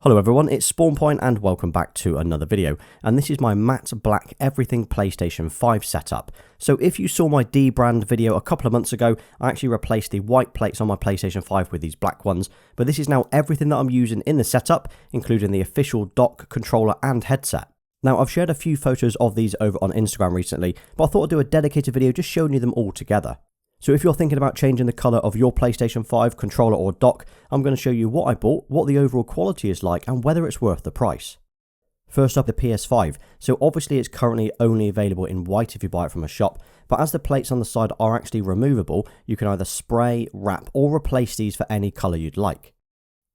Hello everyone, it's SpawnPoiint and welcome back to another video, and this is my matte black everything PlayStation 5 setup. So if you saw my D-brand video a couple of months ago, I actually replaced the white plates on my PlayStation 5 with these black ones, but this is now everything that I'm using in the setup, including the official dock, controller and headset. Now I've shared a few photos of these over on Instagram recently, but I thought I'd do a dedicated video just showing you them all together. So if you're thinking about changing the colour of your PlayStation 5 controller or dock, I'm going to show you what I bought, what the overall quality is like and whether it's worth the price. First up, the PS5. So obviously it's currently only available in white if you buy it from a shop, but as the plates on the side are actually removable, you can either spray, wrap or replace these for any colour you'd like.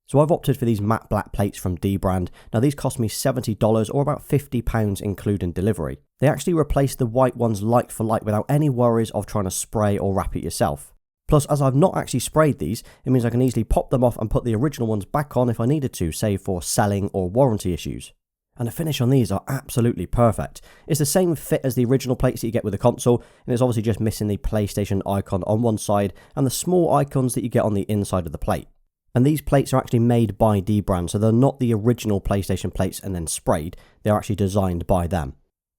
So I've opted for these matte black plates from D-brand. Now these cost me $70 or about £50 including delivery. They actually replace the white ones like for like without any worries of trying to spray or wrap it yourself. Plus, as I've not actually sprayed these, it means I can easily pop them off and put the original ones back on if I needed to, say for selling or warranty issues. And the finish on these are absolutely perfect. It's the same fit as the original plates that you get with the console, and it's obviously just missing the PlayStation icon on one side and the small icons that you get on the inside of the plate. And these plates are actually made by D-brand, so they're not the original PlayStation plates and then sprayed, they're actually designed by them.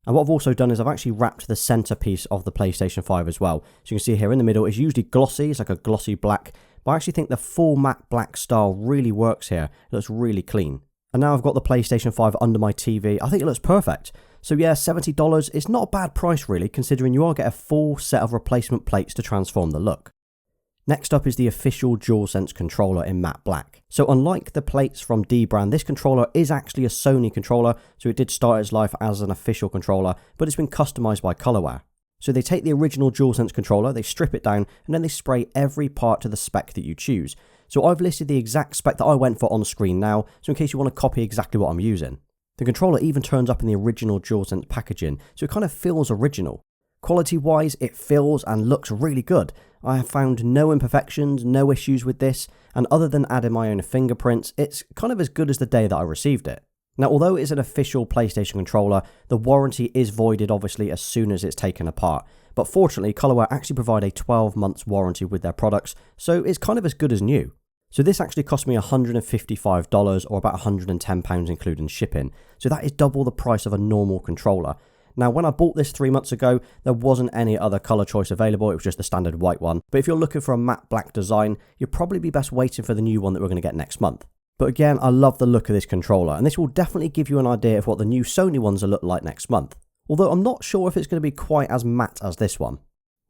And what I've also done is I've actually wrapped the centerpiece of the PlayStation 5 as well. So you can see here in the middle, it's usually glossy, it's like a glossy black, but I actually think the full matte black style really works here. It looks really clean. And now I've got the PlayStation 5 under my TV, I think it looks perfect. So yeah, $70 is not a bad price really, considering you are getting a full set of replacement plates to transform the look. Next up is the official DualSense controller in matte black. So unlike the plates from D-brand, this controller is actually a Sony controller, so it did start its life as an official controller, but it's been customized by Colorware. So they take the original DualSense controller, they strip it down, and then they spray every part to the spec that you choose. So I've listed the exact spec that I went for on screen now, so in case you want to copy exactly what I'm using. The controller even turns up in the original DualSense packaging, so it kind of feels original. Quality-wise, it feels and looks really good. I have found no imperfections, no issues with this, and other than adding my own fingerprints, it's kind of as good as the day that I received it. Now, although it is an official PlayStation controller, the warranty is voided obviously as soon as it's taken apart. But fortunately, Colorware actually provide a 12 months warranty with their products, so it's kind of as good as new. So this actually cost me $155 or about £110 including shipping, so that is double the price of a normal controller. Now, when I bought this 3 months ago, there wasn't any other colour choice available, it was just the standard white one. But if you're looking for a matte black design, you'd probably be best waiting for the new one that we're going to get next month. But again, I love the look of this controller, and this will definitely give you an idea of what the new Sony ones will look like next month. Although I'm not sure if it's going to be quite as matte as this one.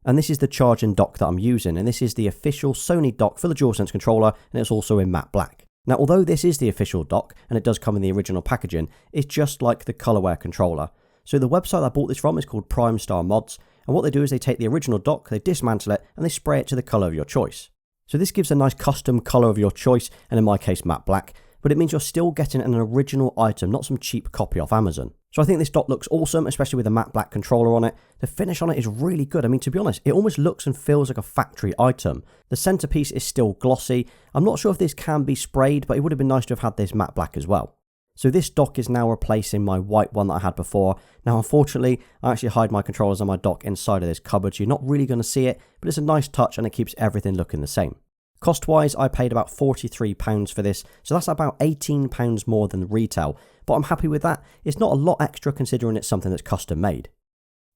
And this is the charging dock that I'm using, and this is the official Sony dock for the DualSense controller, and it's also in matte black. Now, although this is the official dock, and it does come in the original packaging, it's just like the Colorware controller. So the website I bought this from is called Prime Star Mods, and what they do is they take the original dock, they dismantle it, and they spray it to the colour of your choice. So this gives a nice custom colour of your choice, and in my case matte black, but it means you're still getting an original item, not some cheap copy off Amazon. So I think this dock looks awesome, especially with a matte black controller on it. The finish on it is really good. I mean, to be honest, it almost looks and feels like a factory item. The centerpiece is still glossy. I'm not sure if this can be sprayed, but it would have been nice to have had this matte black as well. So this dock is now replacing my white one that I had before. Now unfortunately, I actually hide my controllers on my dock inside of this cupboard, so you're not really going to see it, but it's a nice touch and it keeps everything looking the same. Cost-wise, I paid about £43 for this, so that's about £18 more than retail, but I'm happy with that. It's not a lot extra considering it's something that's custom made.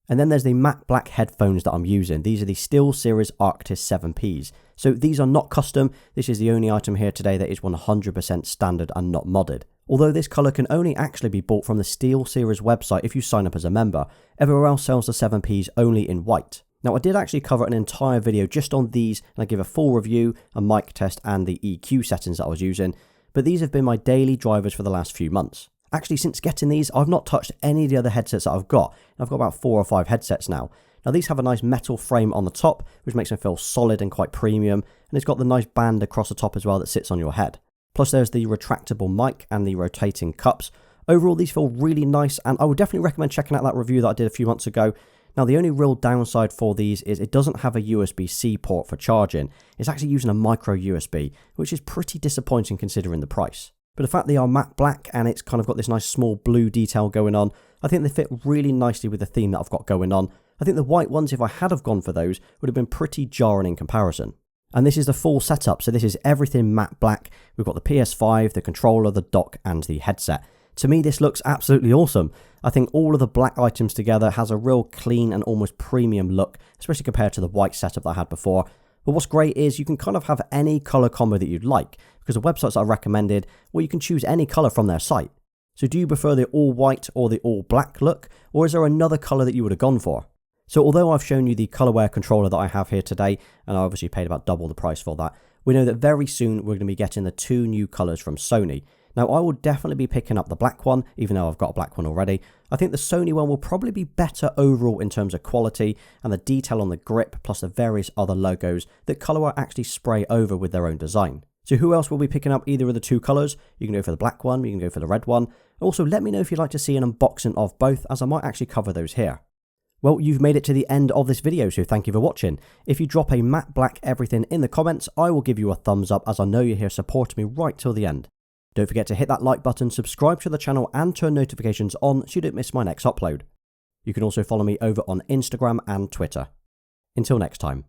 And then there's the matte black headphones that I'm using. These are the SteelSeries Arctis 7Ps. So these are not custom, this is the only item here today that is 100% standard and not modded. Although this colour can only actually be bought from the SteelSeries website if you sign up as a member. Everywhere else sells the 7Ps only in white. Now I did actually cover an entire video just on these, and I give a full review, a mic test and the EQ settings that I was using, but these have been my daily drivers for the last few months. Actually, since getting these, I've not touched any of the other headsets that I've got. I've got about 4 or 5 headsets now. Now these have a nice metal frame on the top, which makes them feel solid and quite premium, and it's got the nice band across the top as well that sits on your head. Plus there's the retractable mic and the rotating cups. Overall, these feel really nice, and I would definitely recommend checking out that review that I did a few months ago. Now the only real downside for these is it doesn't have a USB-C port for charging. It's actually using a micro USB, which is pretty disappointing considering the price. But the fact they are matte black and it's kind of got this nice small blue detail going on, I think they fit really nicely with the theme that I've got going on. I think the white ones, if I had have gone for those, would have been pretty jarring in comparison. And this is the full setup, so this is everything matte black. We've got the PS5, the controller, the dock, and the headset. To me, this looks absolutely awesome. I think all of the black items together has a real clean and almost premium look, especially compared to the white setup that I had before. But what's great is you can kind of have any color combo that you'd like, because the websites that I recommended, well, you can choose any color from their site. So do you prefer the all white or the all black look, or is there another color that you would have gone for? So although I've shown you the colorware controller that I have here today, and I obviously paid about double the price for that, we know that very soon we're going to be getting the 2 new colors from Sony. Now I will definitely be picking up the black one, even though I've got a black one already. I think the Sony one will probably be better overall in terms of quality and the detail on the grip, plus the various other logos that Colorware actually spray over with their own design. So who else will be picking up either of the 2 colours? You can go for the black one, you can go for the red one. Also, let me know if you'd like to see an unboxing of both, as I might actually cover those here. Well, you've made it to the end of this video, so thank you for watching. If you drop a matte black everything in the comments, I will give you a thumbs up, as I know you're here supporting me right till the end. Don't forget to hit that like button, subscribe to the channel, and turn notifications on so you don't miss my next upload. You can also follow me over on Instagram and Twitter. Until next time.